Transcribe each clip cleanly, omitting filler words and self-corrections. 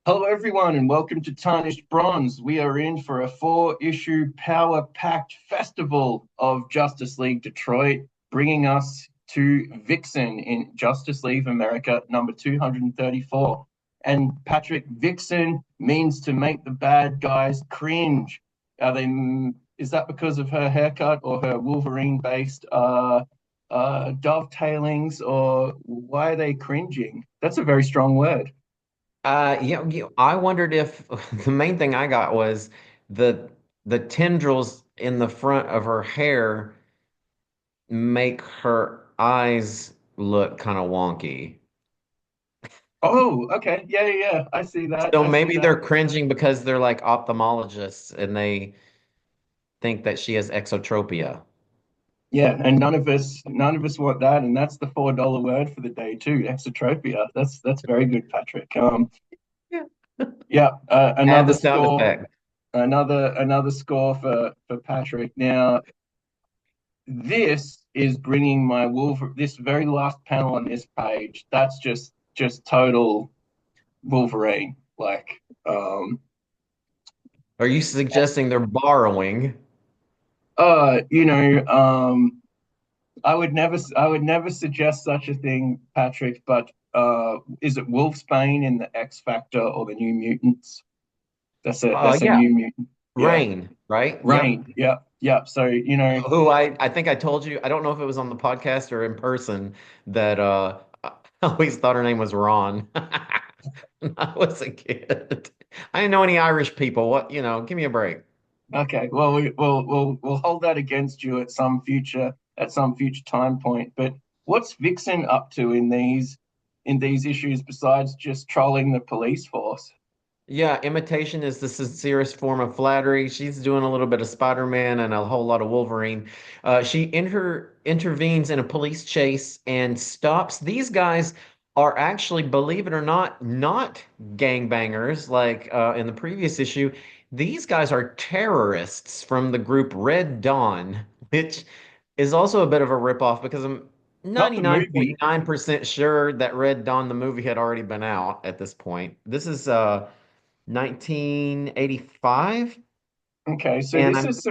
Hello, everyone, and welcome to Tarnished Bronze. We are in for a four-issue power-packed festival of Justice League Detroit, bringing us to Vixen in Justice League America number 234. And Patrick, Vixen means to make the bad guys cringe. Are they? Is that because of her haircut or her Wolverine-based dovetailings, or why are they cringing? That's a very strong word. I wondered if the main thing I got was the the tendrils in the front of her hair make her eyes look kind of wonky. Oh, okay. Yeah, yeah, yeah. I see that. So I see maybe that. they're cringing because they're like ophthalmologists and they think that she has exotropia. Yeah, and none of us want that, and that's the $4 word for the day too. Exotropia. That's very good, Patrick. Yeah. Yeah. Add Another the sound score. effect. Another score for Patrick. Now, this is bringing my Wolver. This very last panel on this page. That's just total Wolverine. Um, Are you suggesting they're borrowing? you know, I would never suggest such a thing, Patrick, but is it Wolfsbane in the X Factor or the New Mutants? That's a Yeah, new mutant. Yeah. Rain, right? Yep. Rain. Yep. Yep. So, Who I think I told you, I don't know if it was on the podcast or in person, that I always thought her name was Ron when I was a kid. I didn't know any Irish people. What, give me a break. okay, well we'll hold that against you at some future time point. But what's Vixen up to in these issues besides just trolling the police force? Yeah, imitation is the sincerest form of flattery. She's doing a little bit of Spider-Man and a whole lot of Wolverine. She intervenes in a police chase and stops. These guys are actually, believe it or not, not gangbangers like in the previous issue. These guys are terrorists from the group Red Dawn, which is also a bit of a ripoff because I'm Not the movie. 99.9% sure that Red Dawn, the movie, had already been out at this point. This is 1985, Okay, so and this I'm is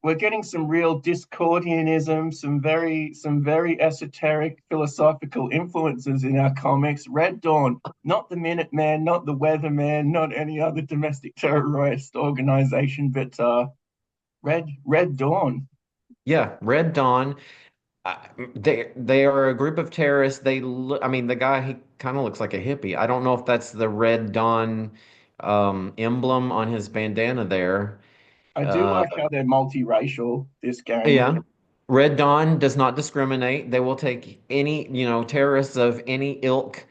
we're getting some real Discordianism, some very esoteric philosophical influences in our comics. Red Dawn, not the Minuteman, not the Weatherman, not any other domestic terrorist organization, but Red Dawn. yeah, Red Dawn. Uh, they are a group of terrorists. They look, I mean, the guy, he kind of looks like a hippie. I don't know if that's the Red Dawn emblem on his bandana there. I do Uh, like how they're multiracial, this gang. yeah. Red Dawn does not discriminate. They will take any, terrorists of any ilk,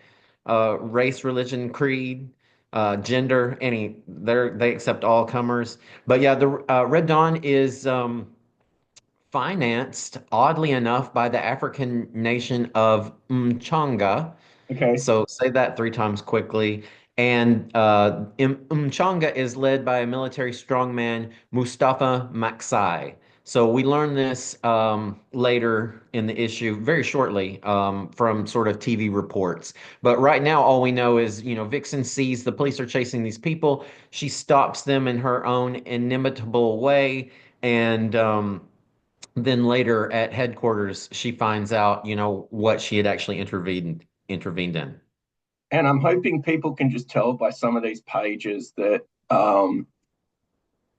race, religion, creed, gender, they accept all comers. But yeah, the Red Dawn is financed, oddly enough, by the African nation of Mchanga. Okay. So say that three times quickly. And Mchanga is led by a military strongman, Mustafa Maksai. So we learn this later in the issue, very shortly, from sort of TV reports. But right now, all we know is, Vixen sees the police are chasing these people. She stops them in her own inimitable way. And then later at headquarters, she finds out, what she had actually intervened in. And I'm hoping people can just tell by some of these pages that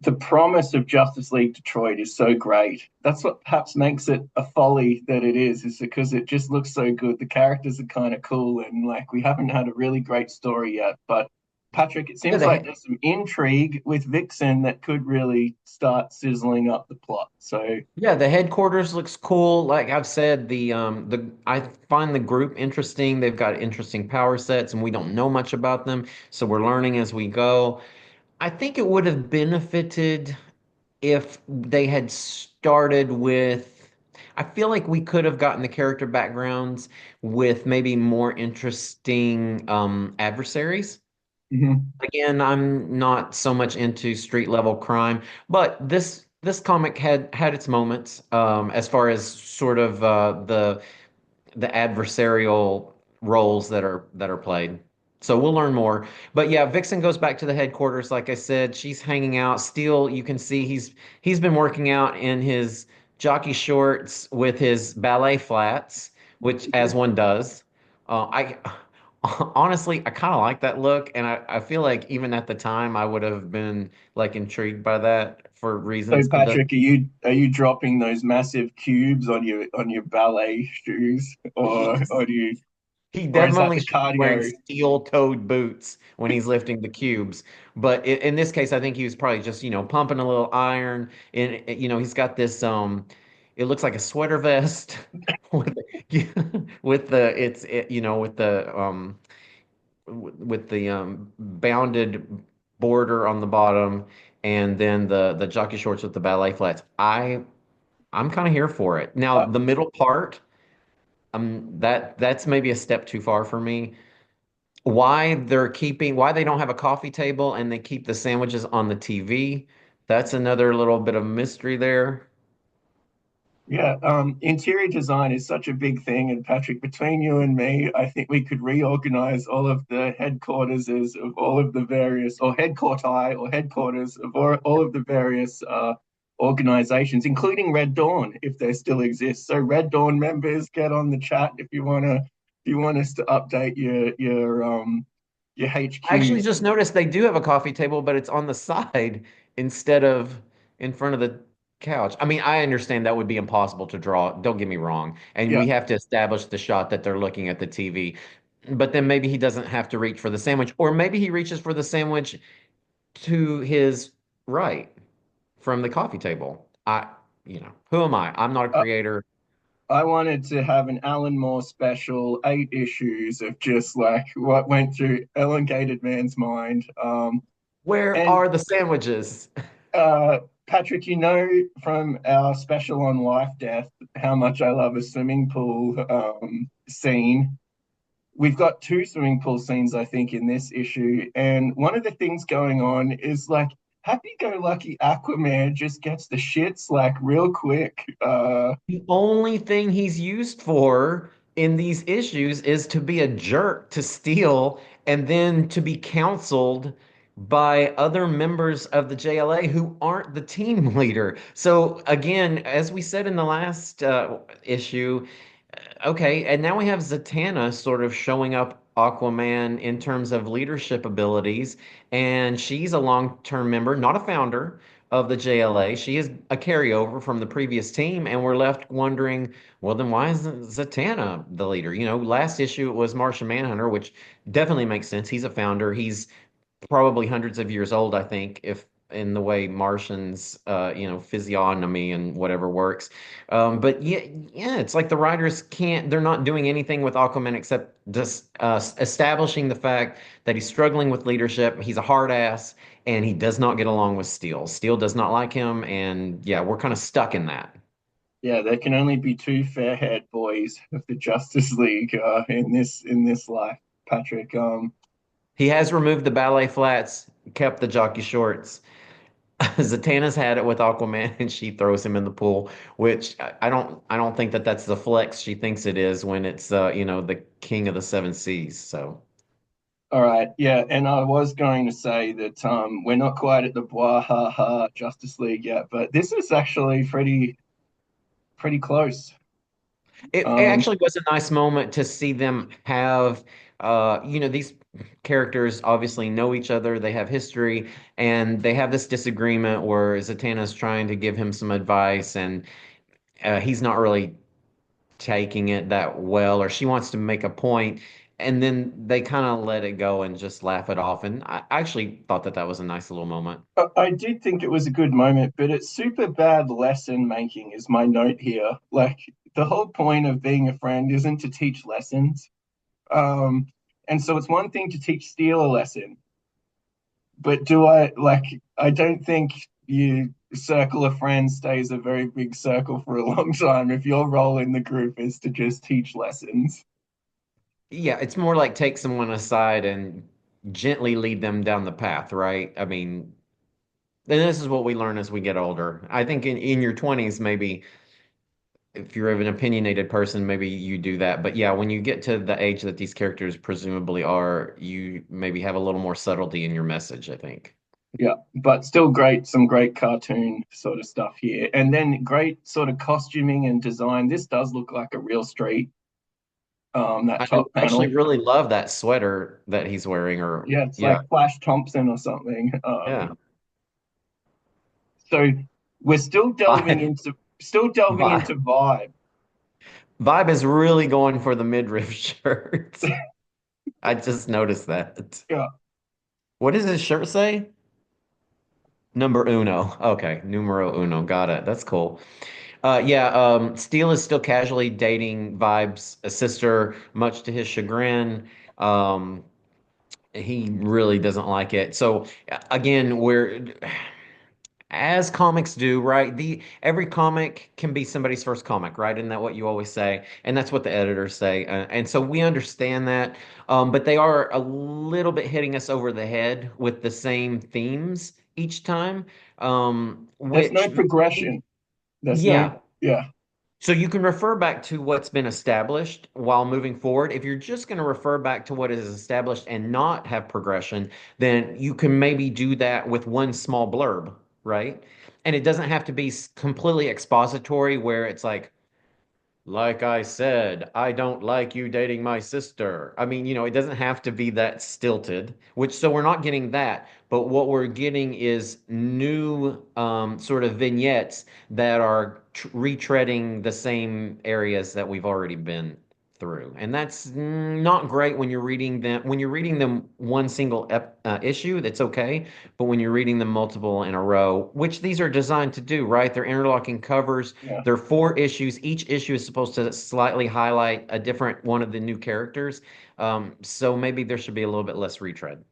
the promise of Justice League Detroit is so great. That's what perhaps makes it a folly that it is because it just looks so good. The characters are kind of cool, and like we haven't had a really great story yet. But Patrick, it Yeah, seems like there's some intrigue with Vixen that could really start sizzling up the plot. So the headquarters looks cool. Like I've said, the I find the group interesting. They've got interesting power sets, and we don't know much about them, so we're learning as we go. I think it would have benefited if they had started with. I feel like we could have gotten the character backgrounds with maybe more interesting adversaries. mhm. Again, I'm not so much into street level crime, but this comic had its moments as far as sort of the adversarial roles that are played. So we'll learn more. But yeah, Vixen goes back to the headquarters. Like I said, she's hanging out. Steel, you can see he's been working out in his jockey shorts with his ballet flats, which as one does. I honestly I kind of like that look, and I feel like even at the time I would have been like intrigued by that for So reasons. Patrick, are you dropping those massive cubes on your ballet shoes, Yes. He or is that definitely the should be wearing cardio? steel-toed boots when he's lifting the cubes. But in this case, I think he was probably just, pumping a little iron. And, he's got this, it looks like a sweater vest with, with the, it's, it, with the bounded border on the bottom and then the jockey shorts with the ballet flats. I'm kind of here for it. Now, Uh, the middle part, that's maybe a step too far for me. Why they don't have a coffee table and they keep the sandwiches on the TV. That's another little bit of mystery there. yeah, interior design is such a big thing, and Patrick, between you and me, I think we could reorganize all of the headquarters of all of the various, or headquarti, or headquarters of all of the various organizations, including Red Dawn, if they still exist. So Red Dawn members, get on the chat if you want us to update your I actually HQs. just noticed they do have a coffee table, but it's on the side instead of in front of the couch. I mean, I understand that would be impossible to draw. Don't get me wrong. And Yeah, we have to establish the shot that they're looking at the TV. But then maybe he doesn't have to reach for the sandwich, or maybe he reaches for the sandwich to his right from the coffee table. Who am I? I'm not a uh, creator. I wanted to have an Alan Moore special, 8 issues of just like what went through Elongated Man's mind. Where And are the sandwiches? uh, Patrick, you know from our special on life death how much I love a swimming pool scene. We've got two swimming pool scenes, I think, in this issue. And one of the things going on is like happy go lucky Aquaman just gets the shits like real quick. The only thing he's used for in these issues is to be a jerk to Steel and then to be counseled by other members of the JLA who aren't the team leader. So again, as we said in the last issue, okay, and now we have Zatanna sort of showing up Aquaman in terms of leadership abilities, and she's a long-term member, not a founder of the JLA. She is a carryover from the previous team, and we're left wondering, well, then why isn't Zatanna the leader? Last issue it was Martian Manhunter, which definitely makes sense. He's a founder. He's probably hundreds of years old, I think, if in the way Martians, physiognomy and whatever works. But yeah, it's like the writers they're not doing anything with Aquaman except just establishing the fact that he's struggling with leadership. He's a hard ass and he does not get along with Steel. Steel does not like him. And yeah, we're kind of stuck in that. Yeah, there can only be two fair-haired boys of the Justice League in this life, Patrick. He has removed the ballet flats, kept the jockey shorts. Zatanna's had it with Aquaman, and she throws him in the pool, which I don't think that that's the flex she thinks it is when it's the king of the seven seas. So All right, yeah, and I was going to say that we're not quite at the Bwahaha Justice League yet, but this is actually pretty close. it Um, actually was a nice moment to see them have these characters obviously know each other, they have history, and they have this disagreement where Zatanna's trying to give him some advice, and he's not really taking it that well, or she wants to make a point, and then they kind of let it go and just laugh it off. And I actually thought that that was a nice little moment. I did think it was a good moment, but it's super bad lesson making, is my note here. Like the whole point of being a friend isn't to teach lessons. Um, and so it's one thing to teach Steele a lesson, but I don't think you circle of friends stays a very big circle for a long time if your role in the group is to just teach lessons. Yeah, it's more like take someone aside and gently lead them down the path, right? I mean, then this is what we learn as we get older. I think in your 20s, maybe if you're an opinionated person, maybe you do that. But yeah, when you get to the age that these characters presumably are, you maybe have a little more subtlety in your message, I think. Yeah, but still great, some great cartoon sort of stuff here. And then great sort of costuming and design. This does look like a real street, that I top actually panel. really love that sweater that he's wearing, or Yeah, it's yeah, like Flash Thompson or something. yeah. So we're still delving Vibe, into still delving vibe, into vibe. vibe is really going for the midriff shirt. I just noticed that. Yeah, What does his shirt say? Number uno. Okay, numero uno. Got it. That's cool. Yeah, Steele is still casually dating Vibe's sister, much to his chagrin. Um, he really doesn't like it. So again, we're as comics do, right? The every comic can be somebody's first comic, right? Isn't that what you always say? And that's what the editors say. And so we understand that, but they are a little bit hitting us over the head with the same themes each time, there's no which progression. There's no, yeah. yeah, So you can refer back to what's been established while moving forward. If you're just going to refer back to what is established and not have progression, then you can maybe do that with one small blurb, right? And it doesn't have to be completely expository where it's like I said, I don't like you dating my sister. I mean, it doesn't have to be that stilted, which so we're not getting that. But what we're getting is new sort of vignettes that are retreading the same areas that we've already been through. And that's not great when you're reading them. When you're reading them one single issue, that's okay. But when you're reading them multiple in a row, which these are designed to do, right? They're interlocking covers. yeah. There are four issues. Each issue is supposed to slightly highlight a different one of the new characters. So maybe there should be a little bit less retread.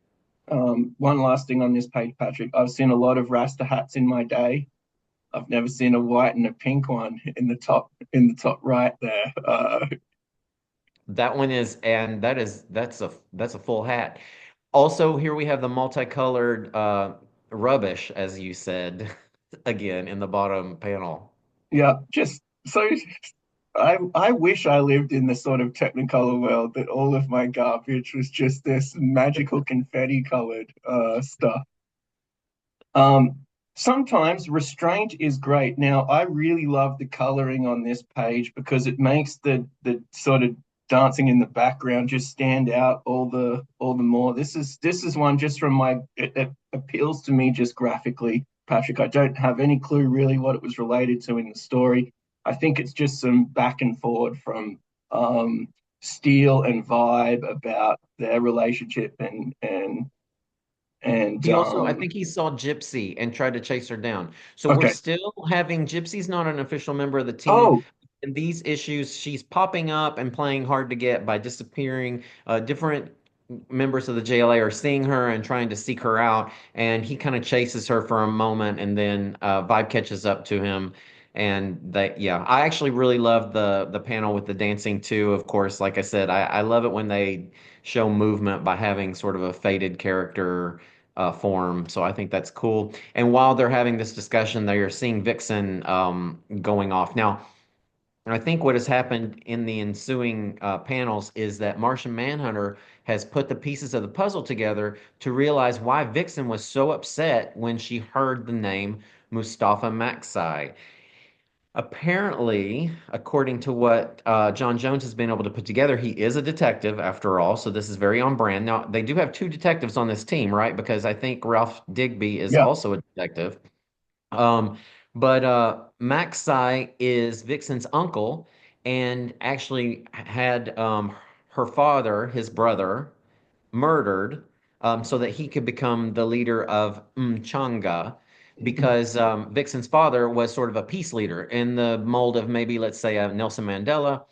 One last thing on this page, Patrick. I've seen a lot of Rasta hats in my day. I've never seen a white and a pink one in the top right there. That one is, and that's a full hat. Also, here we have the multicolored rubbish, as you said, again in the bottom panel. Yeah, just so I wish I lived in the sort of Technicolor world that all of my garbage was just this magical confetti colored stuff. Um, Sometimes restraint is great. Now, I really love the coloring on this page because it makes the sort of dancing in the background just stand out all the more. This is one just from it appeals to me just graphically, Patrick. I don't have any clue really what it was related to in the story. I think it's just some back and forward from Steele and Vibe about their relationship and He also, I think he saw Gypsy and tried to chase her down. So we're okay. still having Gypsy's not an official member of the team. Oh, In these issues, she's popping up and playing hard to get by disappearing. Different members of the JLA are seeing her and trying to seek her out, and he kind of chases her for a moment, and then Vibe catches up to him. And yeah, I actually really love the panel with the dancing too. Of course, like I said, I love it when they show movement by having sort of a faded character form. So I think that's cool. And while they're having this discussion, they are seeing Vixen going off. Now, I think what has happened in the ensuing panels is that Martian Manhunter has put the pieces of the puzzle together to realize why Vixen was so upset when she heard the name Mustafa Maxai. Apparently, according to what John Jones has been able to put together, he is a detective after all, so this is very on brand. Now, they do have two detectives on this team, right? Because I think Ralph Digby is yeah. also a detective. Um, but Maxai is Vixen's uncle and actually had her father, his brother, murdered so that he could become the leader of Mchanga because Vixen's father was sort of a peace leader in the mold of maybe, let's say, a Nelson Mandela.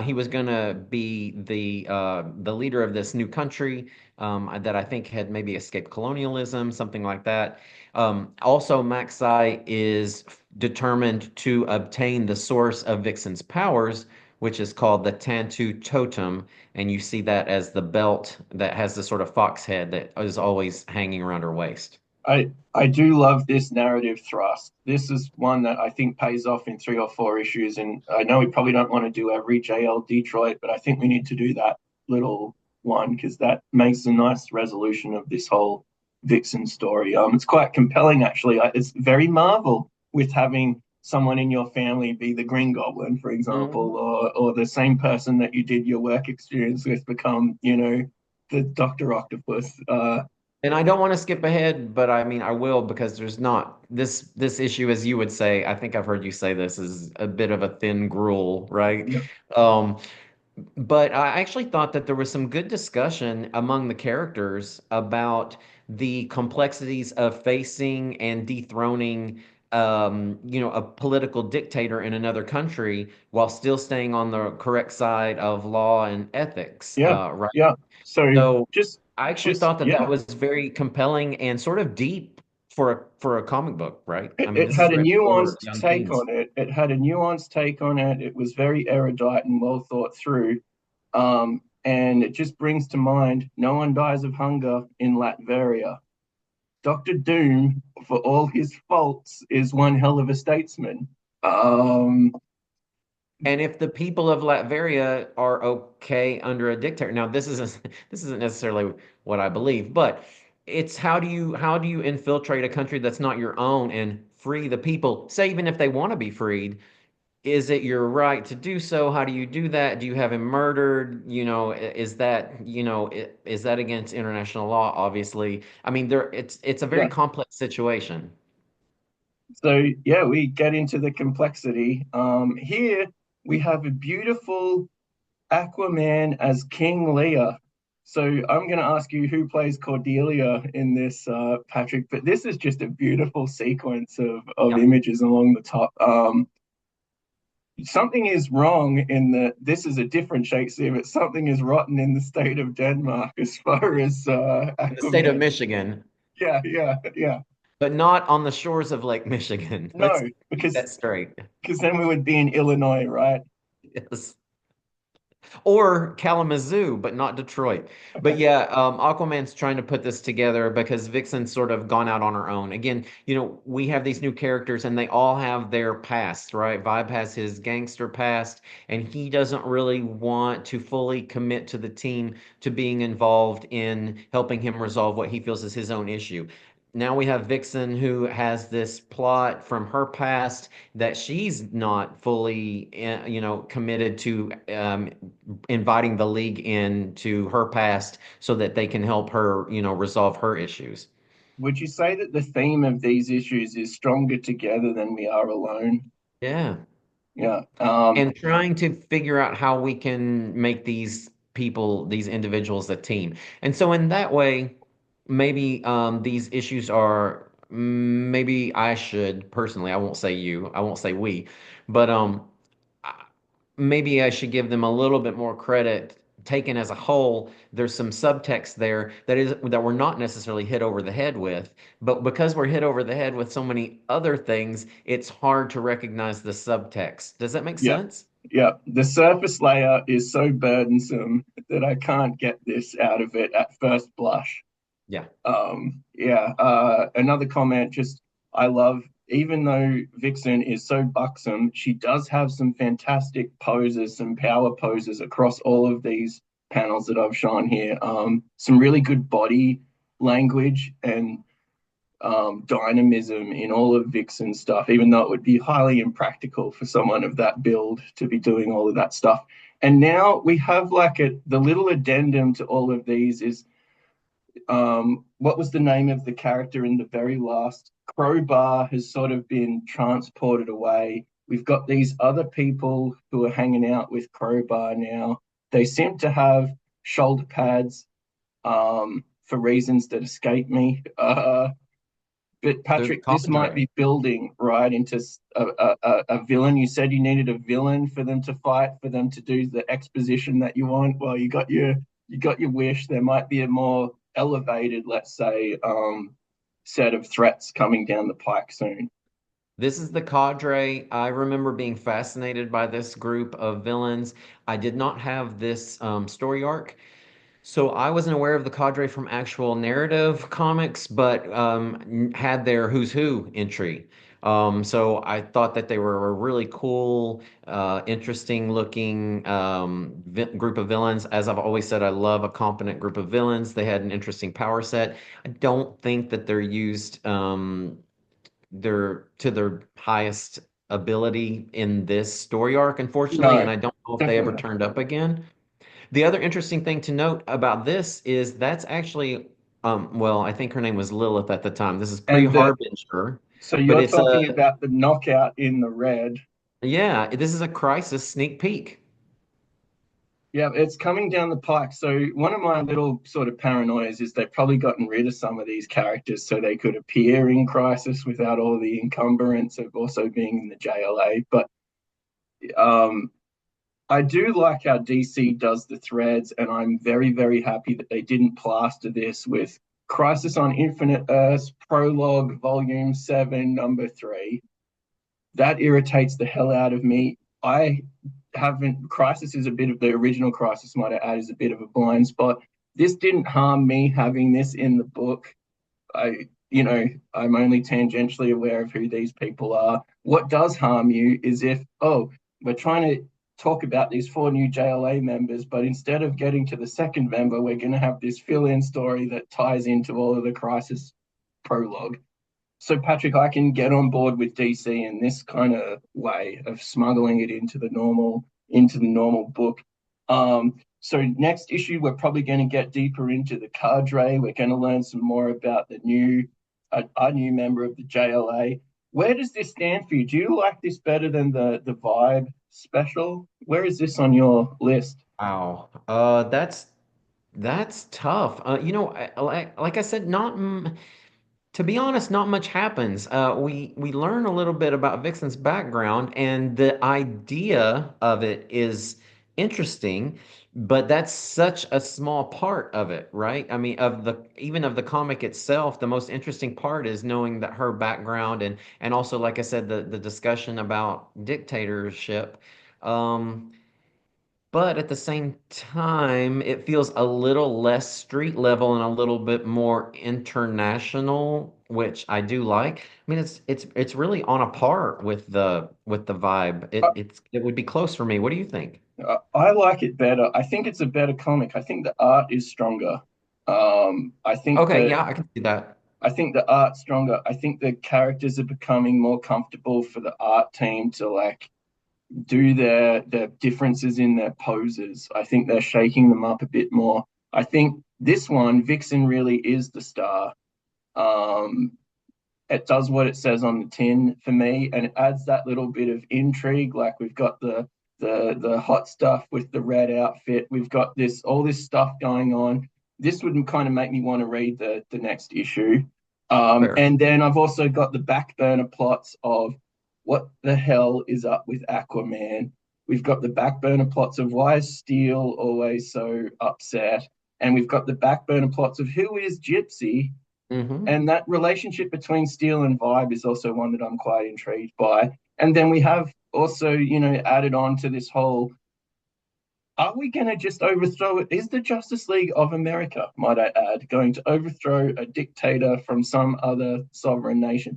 He was going to be the leader of this new country that I think had maybe escaped colonialism, something like that. Also, Maxai is determined to obtain the source of Vixen's powers, which is called the Tantu Totem, and you see that as the belt that has the sort of fox head that is always hanging around her waist. I do love this narrative thrust. This is one that I think pays off in 3 or 4 issues, and I know we probably don't want to do every JL Detroit, but I think we need to do that little one because that makes a nice resolution of this whole Vixen story. It's quite compelling actually. It's very Marvel with having someone in your family be the Green Goblin, for Mhm. example, or the same person that you did your work experience with become, the Doctor Octopus. And I don't want to skip ahead, but I mean I will because there's not this issue, as you would say. I think I've heard you say this is a bit of a thin gruel, right? Yeah, Um, But I actually thought that there was some good discussion among the characters about the complexities of facing and dethroning, a political dictator in another country while still staying on the correct side of law and ethics, yeah, right? yeah. So So just, I actually just thought that that yeah, was very compelling and sort of deep for a comic book, right? I mean, it this is had a written for nuanced young take teens. on it. It had a nuanced take on it. It was very erudite and well thought through. And it just brings to mind, no one dies of hunger in Latveria. Doctor Doom, for all his faults, is one hell of a statesman. Um, And if the people of Latveria are okay under a dictator, now this isn't this isn't necessarily what I believe, but it's how do you infiltrate a country that's not your own and free the people? Say even if they want to be freed, is it your right to do so? How do you do that? Do you have him murdered? Is is that against international law? Obviously, I mean it's a very yeah. complex situation. So yeah, we get into the complexity. Here we have a beautiful Aquaman as King Lear. So I'm going to ask you who plays Cordelia in this, Patrick. But this is just a beautiful sequence of Yeah. images along the top. Something is wrong in the. This is a different Shakespeare, but something is rotten in the state of Denmark as far as In the state of Aquaman. Michigan, Yeah, yeah, yeah. but not on the shores of Lake Michigan. Let's No, keep that straight. because then we would be in Illinois, right? Yes. Or Kalamazoo, but not Detroit. But yeah, Aquaman's trying to put this together because Vixen's sort of gone out on her own. Again, we have these new characters and they all have their past, right? Vibe has his gangster past, and he doesn't really want to fully commit to the team to being involved in helping him resolve what he feels is his own issue. Now we have Vixen who has this plot from her past that she's not fully, committed to inviting the league into her past so that they can help her, resolve her issues. Would you say that the theme of these issues is stronger together than we are alone? Yeah. Yeah. And trying to figure out how we can make these people, these individuals, a team. And so in that way, maybe these issues are maybe I should personally, I won't say you, I won't say we, but maybe I should give them a little bit more credit. Taken as a whole, there's some subtext there that we're not necessarily hit over the head with, but because we're hit over the head with so many other things, it's hard to recognize the subtext. Does that make Yeah. sense? Yeah. The surface layer is so burdensome that I can't get this out of it at first blush. Yeah. Yeah. Another comment, just I love, even though Vixen is so buxom, she does have some fantastic poses, some power poses across all of these panels that I've shown here. Some really good body language and dynamism in all of Vixen's stuff, even though it would be highly impractical for someone of that build to be doing all of that stuff. And now we have like the little addendum to all of these is, what was the name of the character in the very last? Crowbar has sort of been transported away. We've got these other people who are hanging out with Crowbar now. They seem to have shoulder pads, for reasons that escape me. But They're the Patrick, this might cadre. be building right into a villain. You said you needed a villain for them to fight, for them to do the exposition that you want. Well, you got your wish. There might be a more elevated, let's say, set of threats coming down the pike soon. This is the cadre. I remember being fascinated by this group of villains. I did not have this story arc. So I wasn't aware of the cadre from actual narrative comics, but had their Who's Who entry. So I thought that they were a really cool, interesting looking group of villains. As I've always said, I love a competent group of villains. They had an interesting power set. I don't think that they're used their highest ability in this story arc, unfortunately, and No, I don't know if they ever definitely not. turned up again. The other interesting thing to note about this is that's actually, well, I think her name was Lilith at the time. This is And pre-Harbinger, so but you're it's a, talking about the knockout in the red. yeah, this is a Crisis sneak peek. Yeah, it's coming down the pike. So one of my little sort of paranoias is they've probably gotten rid of some of these characters so they could appear in Crisis without all the encumbrance of also being in the JLA. But um, I do like how DC does the threads, and I'm very, very happy that they didn't plaster this with Crisis on Infinite Earths, Prologue, Volume 7, Number 3. That irritates the hell out of me. I haven't, Crisis is a bit of the original Crisis, might I add, is a bit of a blind spot. This didn't harm me having this in the book. I, you know, I'm only tangentially aware of who these people are. What does harm you is if, oh, we're trying to talk about these four new JLA members, but instead of getting to the second member, we're going to have this fill-in story that ties into all of the Crisis prologue. So, Patrick, I can get on board with DC in this kind of way of smuggling it into the normal book. So next issue, we're probably going to get deeper into the cadre. We're going to learn some more about our new member of the JLA. Where does this stand for you? Do you like this better than the Vibe special? Where is this on your list? Wow. That's tough. Like I said, not to be honest, not much happens. We learn a little bit about Vixen's background, and the idea of it is interesting, but that's such a small part of it, right? I mean, of the even of the comic itself, the most interesting part is knowing that her background and also, like I said, the discussion about dictatorship. Um, but at the same time, it feels a little less street level and a little bit more international, which I do like. I mean, it's really on a par with the vibe. It would be close for me. What do you think? I like it better. I think it's a better comic. I think the art is stronger. Um, I think Okay, that yeah, I can see that. I think the art's stronger. I think the characters are becoming more comfortable for the art team to like do their differences in their poses. I think they're shaking them up a bit more. I think this one, Vixen really is the star. Um, it does what it says on the tin for me, and it adds that little bit of intrigue. Like we've got the hot stuff with the red outfit. We've got this all this stuff going on. This would kind of make me want to read the next issue. Fair. And then I've also got the back burner plots of what the hell is up with Aquaman. We've got the back burner plots of why is Steel always so upset, and we've got the back burner plots of who is Gypsy, Hmm. and that relationship between Steel and Vibe is also one that I'm quite intrigued by. And then we have also, added on to this whole, are we going to just overthrow it? Is the Justice League of America, might I add, going to overthrow a dictator from some other sovereign nation?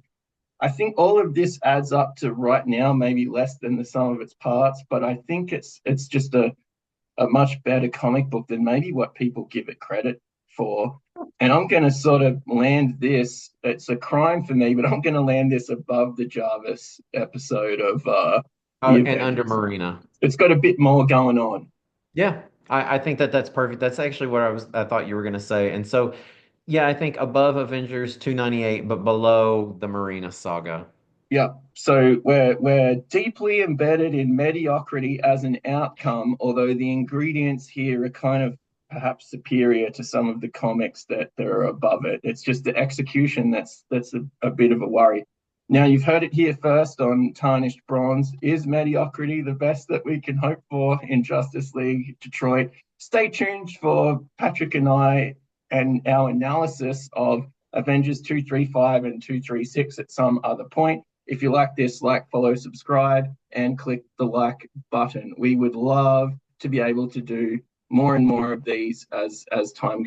I think all of this adds up to right now maybe less than the sum of its parts, but I think it's just a much better comic book than maybe what people give it credit for. And I'm going to sort of land this. It's a crime for me, but I'm going to land this above the Jarvis episode of the And under Avengers. Marina. It's got a bit more going on. Yeah, I think that that's perfect. That's actually what I thought you were going to say. And so, yeah, I think above Avengers 298, but below the Marina saga. Yeah. So we're deeply embedded in mediocrity as an outcome, although the ingredients here are kind of perhaps superior to some of the comics that are above it. It's just the execution that's a bit of a worry. Now you've heard it here first on Tarnished Bronze. Is mediocrity the best that we can hope for in Justice League Detroit? Stay tuned for Patrick and I and our analysis of Avengers 235 and 236 at some other point. If you like this, like, follow, subscribe, and click the like button. We would love to be able to do more and more of these as time